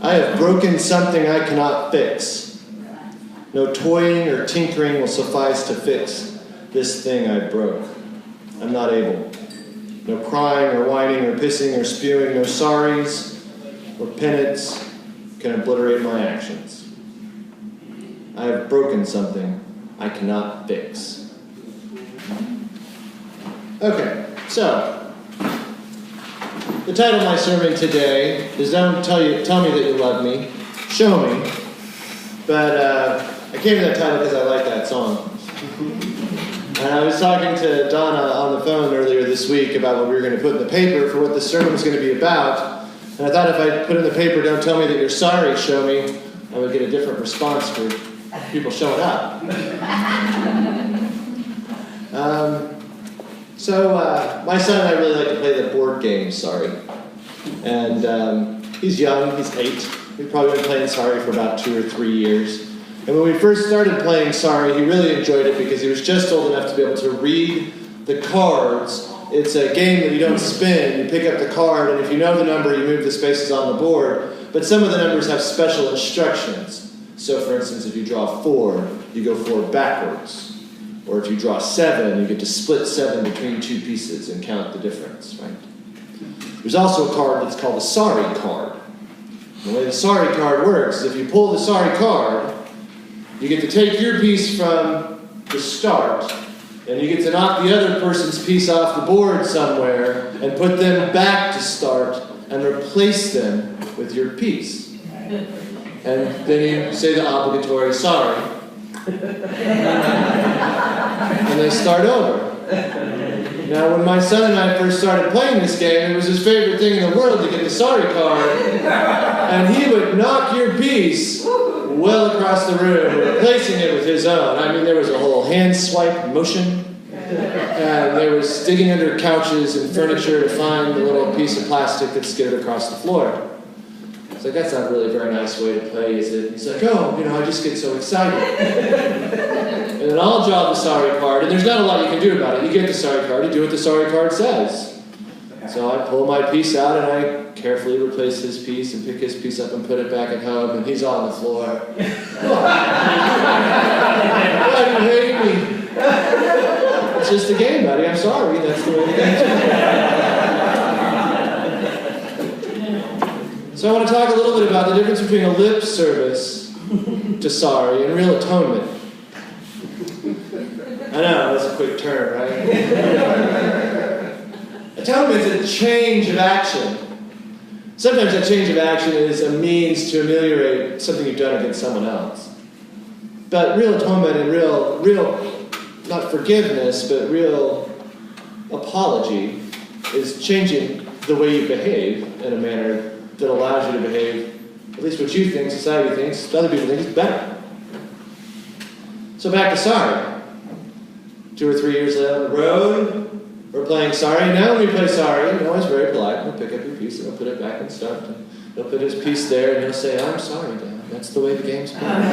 I have broken something I cannot fix. No toying or tinkering will suffice to fix this thing I broke. I'm not able. No crying or whining or pissing or spewing, no sorries or penance can obliterate my actions. I have broken something I cannot fix. Okay, so the title of my sermon today is Don't Tell Me That You Love Me, Show Me. But I came to that title because I like that song. And I was talking to Donna on the phone earlier this week about what we were going to put in the paper for what the sermon was going to be about. And I thought if I put in the paper, "Don't tell me that you're sorry, show me," I would get a different response for people showing up. My son and I really like to play the board game Sorry. And he's young, he's 8. We've probably been playing Sorry for about 2 or 3 years. And when we first started playing Sorry, he really enjoyed it because he was just old enough to be able to read the cards. It's a game that you don't spin. You pick up the card, and if you know the number, you move the spaces on the board. But some of the numbers have special instructions. So, for instance, if you draw 4, you go 4 backwards. Or if you draw 7, you get to split 7 between 2 pieces and count the difference, right? There's also a card that's called a Sorry card. The way the Sorry card works is if you pull the Sorry card, you get to take your piece from the start, and you get to knock the other person's piece off the board somewhere and put them back to start and replace them with your piece. And then you say the obligatory sorry. And they start over. Now, when my son and I first started playing this game, it was his favorite thing in the world to get the sorry card. And he would knock your piece well across the room, replacing it with his own. I mean, there was a whole hand swipe motion. And there was digging under couches and furniture to find the little piece of plastic that skidded across the floor. It's like, that's not really a very nice way to play, is it? He's like, oh, I just get so excited. And then I'll draw the sorry card, and there's not a lot you can do about it. You get the sorry card, you do what the sorry card says. So I pull my piece out, and I carefully replace his piece and pick his piece up and put it back at home, and he's on the floor. Why do you hate me? It's just a game, buddy. I'm sorry. That's the way the game's played. So I want to talk a little bit about the difference between a lip service to sorry and real atonement. I know, that's a quick turn, right? Atonement is a change of action. Sometimes that change of action is a means to ameliorate something you've done against someone else. But real atonement and real, not forgiveness, but real apology is changing the way you behave in a manner that allows you to behave, at least what you think, society thinks, other people think is better. So back to sorry. 2 or 3 years down the road, we're playing sorry. Now when we play sorry, Noah's very polite. He'll pick up your piece and he'll put it back and start. He'll put his piece there and he'll say, I'm sorry, Dad. That's the way the game's played.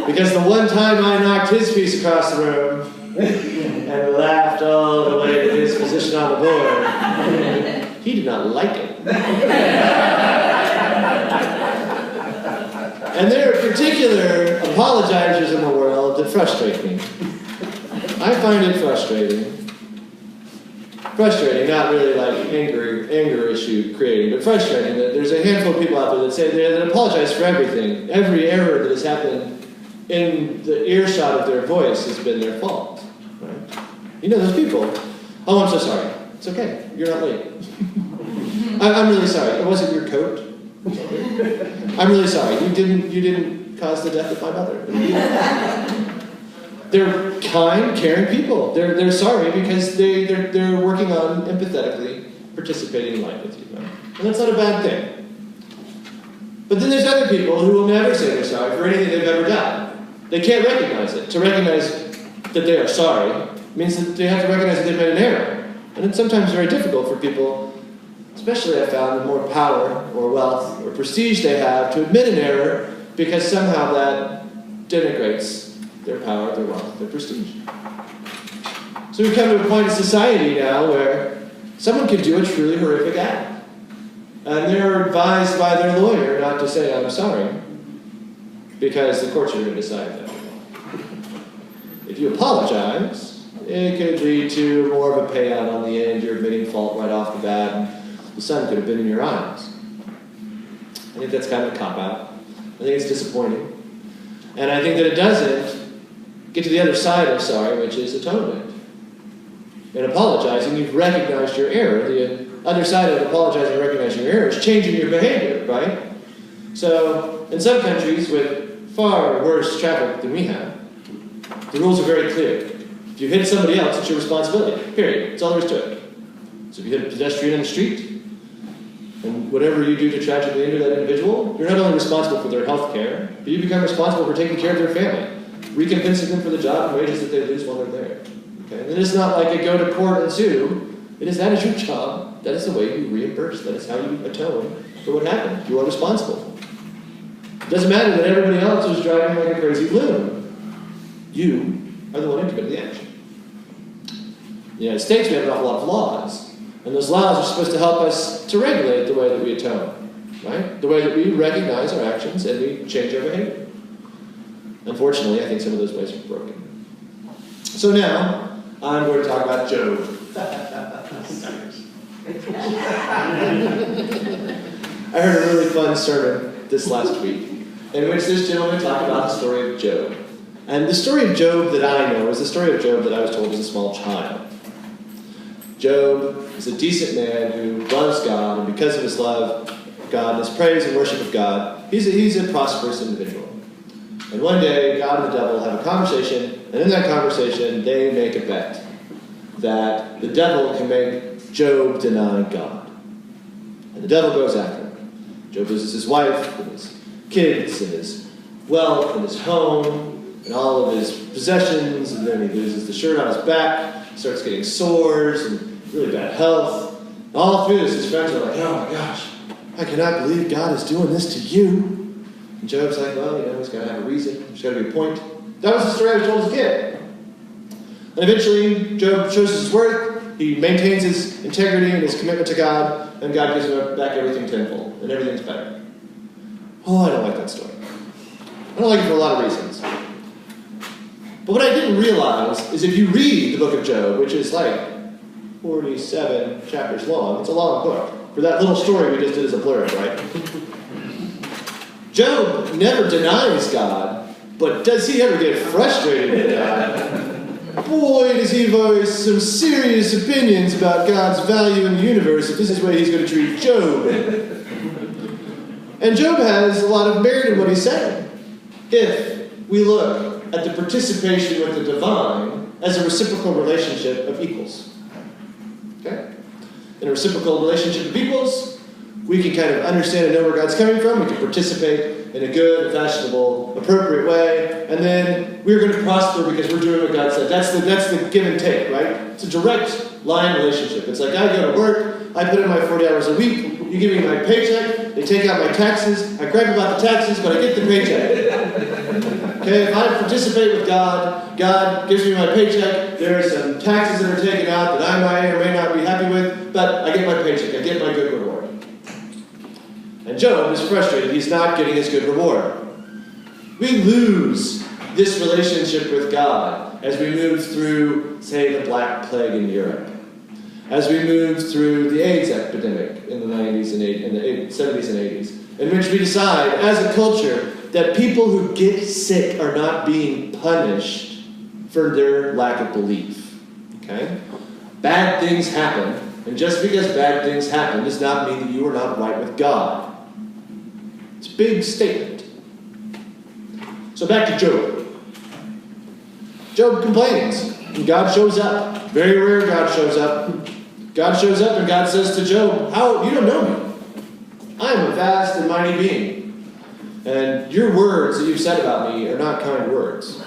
Because the one time I knocked his piece across the room and laughed all the way to his position on the board, he did not like it. And there are particular apologizers in the world that frustrate me. I find it frustrating. Frustrating, not really like anger issue creating, but frustrating that there's a handful of people out there that say that apologize for everything. Every error that has happened in the earshot of their voice has been their fault. Right? You know those people. Oh, I'm so sorry. It's okay. You're not late. I'm really sorry. It wasn't your coat. I'm really sorry. You didn't cause the death of my mother. They're kind, caring people. They're sorry because they're working on empathetically participating in life with you. Right? And that's not a bad thing. But then there's other people who will never say they're sorry for anything they've ever done. They can't recognize it. To recognize that they are sorry means that they have to recognize that they've made an error. And it's sometimes very difficult for people, especially I found, the more power or wealth or prestige they have, to admit an error because somehow that denigrates their power, their wealth, their prestige. So we've come to a point in society now where someone can do a truly horrific act. And they're advised by their lawyer not to say, I'm sorry, because the courts are going to decide that. If you apologize, it could lead to more of a payout on the end. You're admitting fault right off the bat, and the sun could have been in your eyes. I think that's kind of a cop-out. I think it's disappointing. And I think that it doesn't get to the other side of sorry, which is atonement. In apologizing, you've recognized your error. The other side of apologizing and recognizing your error is changing your behavior, right? So, in some countries with far worse traffic than we have, the rules are very clear. If you hit somebody else, it's your responsibility, period. That's all there is to it. So if you hit a pedestrian in the street, and whatever you do to tragically injure that individual, you're not only responsible for their health care, but you become responsible for taking care of their family, recompensing them for the job and wages that they lose while they're there. Okay? And it's not like a go to court and sue. That is your job. That is the way you reimburse. That is how you atone for what happened. You are responsible. It doesn't matter that everybody else was driving like a crazy loon. You are the one who committed the action. In the United States, we have an awful lot of laws. And those laws are supposed to help us to regulate the way that we atone, right? The way that we recognize our actions and we change our behavior. Unfortunately, I think some of those ways are broken. So now, I'm going to talk about Job. I heard a really fun sermon this last week in which this gentleman talked about the story of Job. And the story of Job that I know is the story of Job that I was told as a small child. Job is a decent man who loves God, and because of his love of God and his praise and worship of God, he's a prosperous individual. And one day, God and the devil have a conversation, and in that conversation, they make a bet that the devil can make Job deny God. And the devil goes after him. Job loses his wife, and his kids, and his wealth, and his home, and all of his possessions, and then he loses the shirt on his back, starts getting sores, and really bad health. And all through this, his friends are like, oh my gosh, I cannot believe God is doing this to you. And Job's like, well, he's got to have a reason. There's got to be a point. That was the story I was told as a kid. And eventually, Job shows his worth. He maintains his integrity and his commitment to God, and God gives him back everything tenfold, and everything's better. Oh, I don't like that story. I don't like it for a lot of reasons. But what I didn't realize is if you read the book of Job, which is like 47 chapters long, it's a long book. For that little story we just did as a blurb, right? Job never denies God, but does he ever get frustrated with God? Boy, does he voice some serious opinions about God's value in the universe if this is the way he's going to treat Job. And Job has a lot of merit in what he's saying. If we look at the participation with the divine as a reciprocal relationship of equals. Okay? In a reciprocal relationship of equals, we can kind of understand and know where God's coming from. We can participate in a good, fashionable, appropriate way. And then we're going to prosper because we're doing what God said. That's the give and take, right? It's a direct line relationship. It's like I go to work, I put in my 40 hours a week, you give me my paycheck, they take out my taxes, I gripe about the taxes, but I get the paycheck. Okay, if I participate with God, God gives me my paycheck, there are some taxes that are taken out that I may or may not be happy with, but I get my paycheck, I get my good reward. And Job is frustrated. He's not getting his good reward. We lose this relationship with God as we move through, say, the Black Plague in Europe. As we move through the AIDS epidemic in the 90s and 70s and 80s, in which we decide, as a culture, that people who get sick are not being punished for their lack of belief. Okay? Bad things happen, and just because bad things happen does not mean that you are not right with God. It's a big statement. So back to Job. Job complains, and God shows up. Very rare God shows up. God shows up and God says to Job, "How you don't know me. I am a vast and mighty being. And your words that you've said about me are not kind words."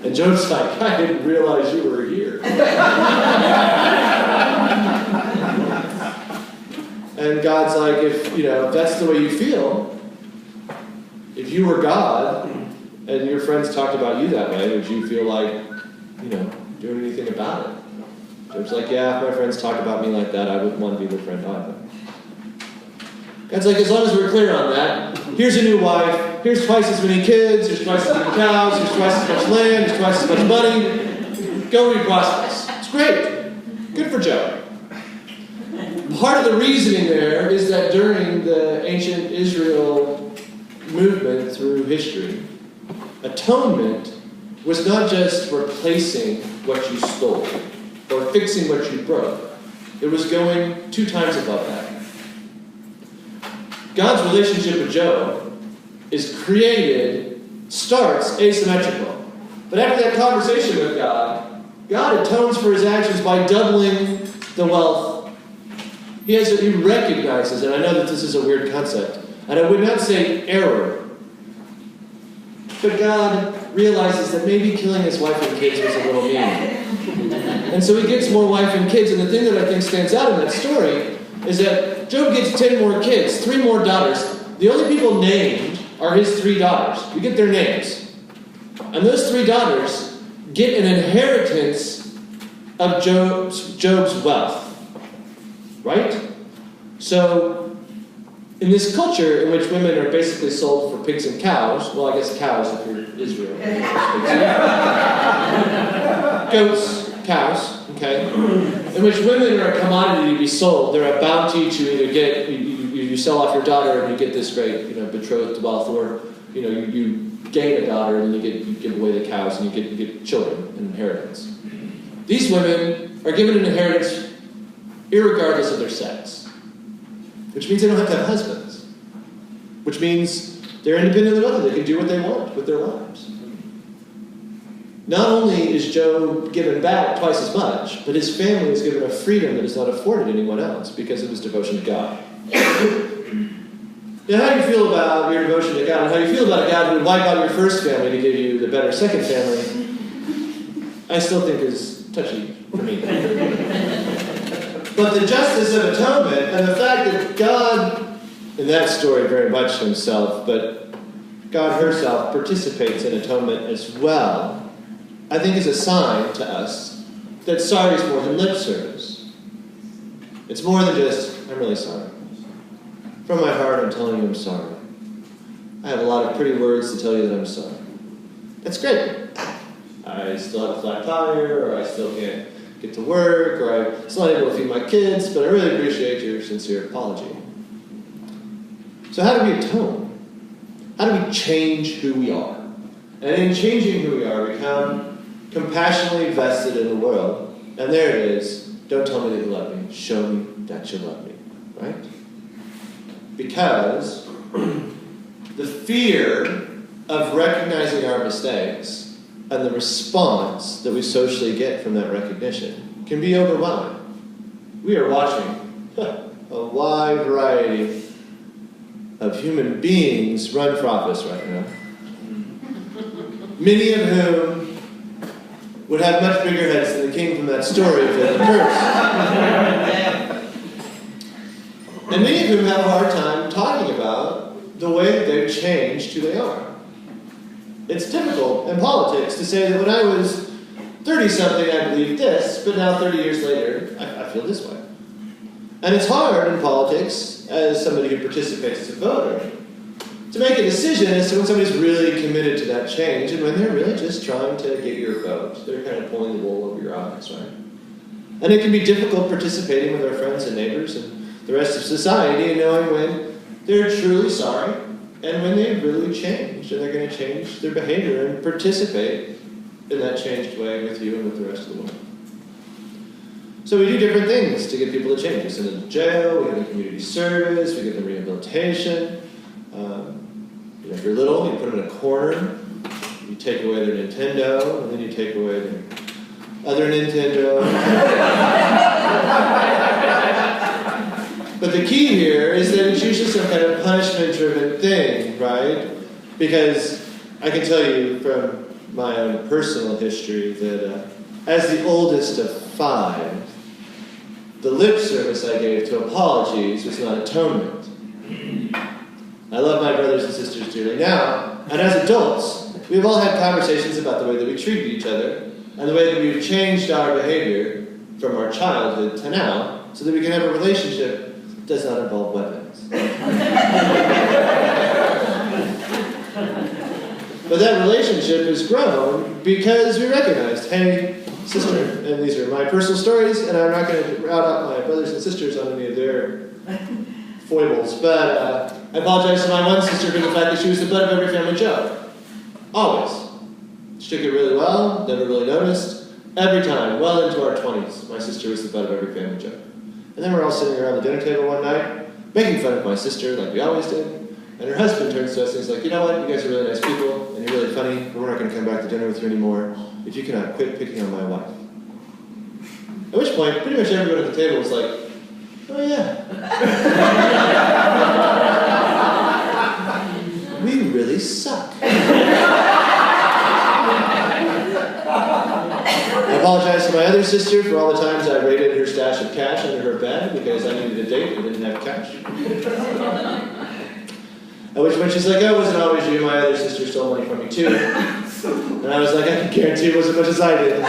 And Job's like, "I didn't realize you were here." And God's like, if that's the way you feel, if you were God and your friends talked about you that way, would you feel like, doing anything about it? Job's like, yeah, if my friends talk about me like that, I wouldn't want to be their friend either. It's like, as long as we're clear on that, here's a new wife, here's twice as many kids, here's twice as many cows, here's twice as much land, here's twice as much money. Go read Gospels. It's great. Good for Joe. Part of the reasoning there is that during the ancient Israel movement through history, atonement was not just replacing what you stole or fixing what you broke. It was going 2 times above that. God's relationship with Job starts asymmetrical. But after that conversation with God, God atones for his actions by doubling the wealth. He recognizes, and I know that this is a weird concept, and I would not say error, but God realizes that maybe killing his wife and kids was a little mean. And so he gets more wife and kids, and the thing that I think stands out in that story is that Job gets 10 more kids, 3 more daughters. The only people named are his 3 daughters. You get their names. And those 3 daughters get an inheritance of Job's wealth. Right? So, in this culture in which women are basically sold for pigs and cows, well, I guess cows if you're Israel. Goats, cows, okay? In which women are a commodity to be sold. They're a bounty to either get, you sell off your daughter and you get this great, betrothed wealth, or, you gain a daughter and you give away the cows and you get children, an inheritance. These women are given an inheritance irregardless of their sex, which means they don't have to have husbands, which means they're independently wealthy. They can do what they want with their lives. Not only is Job given back twice as much, but his family is given a freedom that is not afforded anyone else because of his devotion to God. Now, how do you feel about your devotion to God, and how do you feel about a God who would wipe out your first family to give you the better second family, I still think is touchy for me. But the justice of atonement and the fact that God, in that story very much himself, but God herself participates in atonement as well, I think is a sign to us that sorry is more than lip service. It's more than just, I'm really sorry. From my heart, I'm telling you I'm sorry. I have a lot of pretty words to tell you that I'm sorry. That's great. I still have a flat tire, or I still can't get to work, or I'm still not able to feed my kids, but I really appreciate your sincere apology. So how do we atone? How do we change who we are? And in changing who we are, we become compassionately vested in the world. And there it is. Don't tell me that you love me. Show me that you love me. Right? Because the fear of recognizing our mistakes and the response that we socially get from that recognition can be overwhelming. We are watching a wide variety of human beings run for office right now. Many of whom would have much bigger heads than the king from that story if it occurs. And many of whom have a hard time talking about the way that they've changed who they are. It's difficult in politics to say that when I was 30-something I believed this, but now 30 years later, I feel this way. And it's hard in politics, as somebody who participates as a voter, to make a decision as to when somebody's really committed to that change and when they're really just trying to get your vote. They're kind of pulling the wool over your eyes, right? And it can be difficult participating with our friends and neighbors and the rest of society and knowing when they're truly sorry and when they really changed and they're going to change their behavior and participate in that changed way with you and with the rest of the world. So we do different things to get people to change. We send them to jail, we give them community service, we give them rehabilitation. If you're little, you put them in a corner, you take away their Nintendo, and then you take away their other Nintendo. But the key here is that it's usually some kind of punishment-driven thing, right? Because I can tell you from my own personal history that as the oldest of 5, the lip service I gave to apologies was not atonement. I love my brothers and sisters dearly now, and as adults, we've all had conversations about the way that we treat each other and the way that we've changed our behavior from our childhood to now so that we can have a relationship that does not involve weapons. But that relationship has grown because we recognized, hey, sister, and these are my personal stories, and I'm not going to route out my brothers and sisters on any of their foibles, but I apologize to my one sister for the fact that she was the butt of every family joke. Always. She took it really well, never really noticed. Every time, well into our 20s, my sister was the butt of every family joke. And then we're all sitting around the dinner table one night, making fun of my sister like we always did. And her husband turns to us and he's like, you know what, you guys are really nice people, and you're really funny, but we're not going to come back to dinner with you anymore if you cannot quit picking on my wife. At which point, pretty much everyone at the table was like, oh yeah. We really suck. I apologize to my other sister for all the times I raided her stash of cash under her bed because I needed a date and didn't have cash. At which point she's like, oh, it wasn't always you. My other sister stole money from me too. And I was like, I can guarantee it wasn't as much as I did.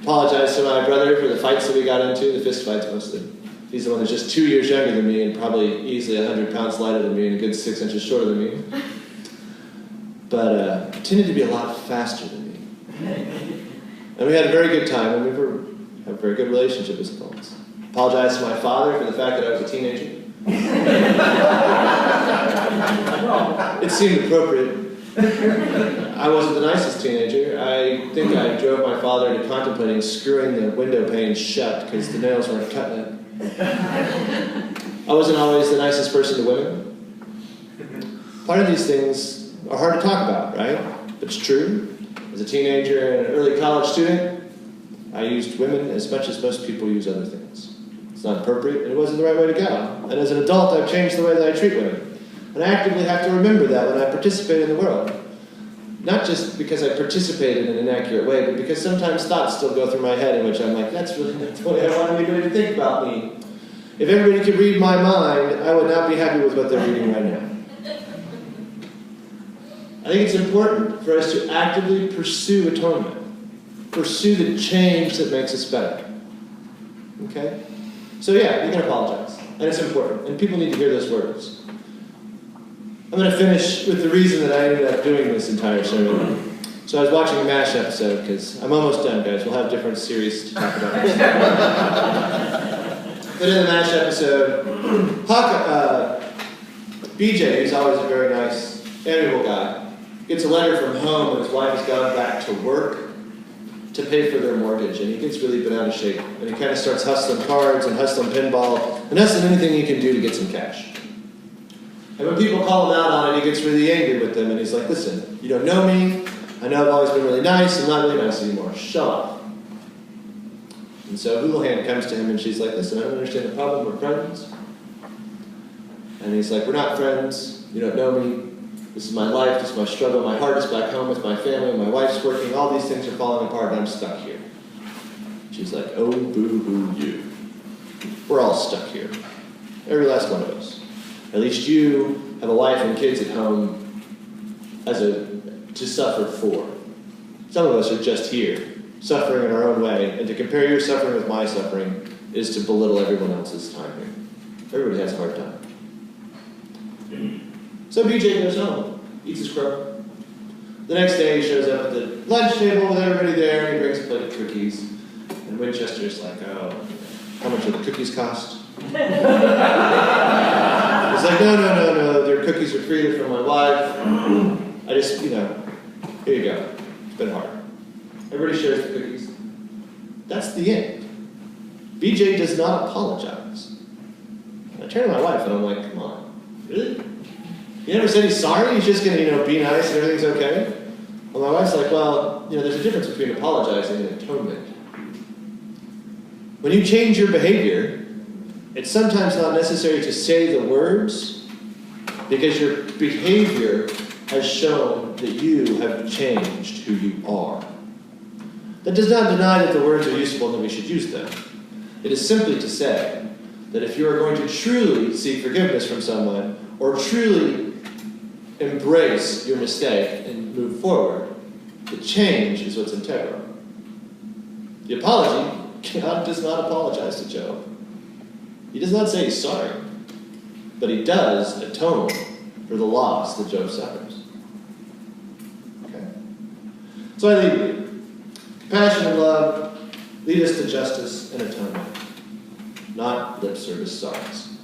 Apologize to my brother for the fights that we got into, the fist fights mostly. He's the one that's just 2 years younger than me and probably easily 100 pounds lighter than me and a good 6 inches shorter than me. But tended to be a lot faster than me. And we had a very good time, and we had a very good relationship as adults. Apologize to my father for the fact that I was a teenager. It seemed appropriate. I wasn't the nicest teenager. I think I drove my father into contemplating screwing the window pane shut because the nails weren't cutting it. I wasn't always the nicest person to women. Part of these things are hard to talk about, right? But it's true. As a teenager and an early college student, I used women as much as most people use other things. It's not appropriate, and it wasn't the right way to go. And as an adult, I've changed the way that I treat women. And I actively have to remember that when I participate in the world. Not just because I participated in an inaccurate way, but because sometimes thoughts still go through my head in which I'm like, that's really not the way I want anybody to think about me. If everybody could read my mind, I would not be happy with what they're reading right now. I think it's important for us to actively pursue atonement. Pursue the change that makes us better. Okay? So yeah, you can apologize. And it's important. And people need to hear those words. I'm going to finish with the reason that I ended up doing this entire sermon. So I was watching a MASH episode, because I'm almost done, guys. We'll have different series to talk about. But in the MASH episode, BJ, who's always a very nice, amiable guy, gets a letter from home when his wife has gone back to work to pay for their mortgage, and he gets really bent out of shape. And he kind of starts hustling cards and hustling pinball and hustling anything he can do to get some cash. And when people call him out on it, he gets really angry with them, and he's like, listen, you don't know me. I know I've always been really nice. I'm not really nice anymore. Shut up. And so Houlihan comes to him, and she's like, listen, I don't understand the problem. We're friends. And he's like, we're not friends. You don't know me. This is my life. This is my struggle. My heart is back home with my family. My wife's working. All these things are falling apart, and I'm stuck here. She's like, oh, boo-hoo, you. We're all stuck here. Every last one of us. At least you have a wife and kids at home to suffer for. Some of us are just here, suffering in our own way, and to compare your suffering with my suffering is to belittle everyone else's time here. Everybody has a hard time. So BJ goes home, eats his crow. The next day he shows up at the lunch table with everybody there, and he brings a plate of cookies. And Winchester's like, oh, how much do the cookies cost? He's like, no, their cookies are free, they're from my wife. I just, here you go. It's been hard. Everybody shares the cookies. That's the end. BJ does not apologize. And I turn to my wife and I'm like, come on, really? He never said he's sorry, he's just gonna, be nice and everything's okay? Well, my wife's like, well, there's a difference between apologizing and atonement. When you change your behavior, it's sometimes not necessary to say the words because your behavior has shown that you have changed who you are. That does not deny that the words are useful and that we should use them. It is simply to say that if you are going to truly seek forgiveness from someone or truly embrace your mistake and move forward, the change is what's integral. The apology, God does not apologize to Job. He does not say he's sorry, but he does atone for the loss that Job suffers. Okay? So I leave you. Compassion and love lead us to justice and atonement, not lip service songs.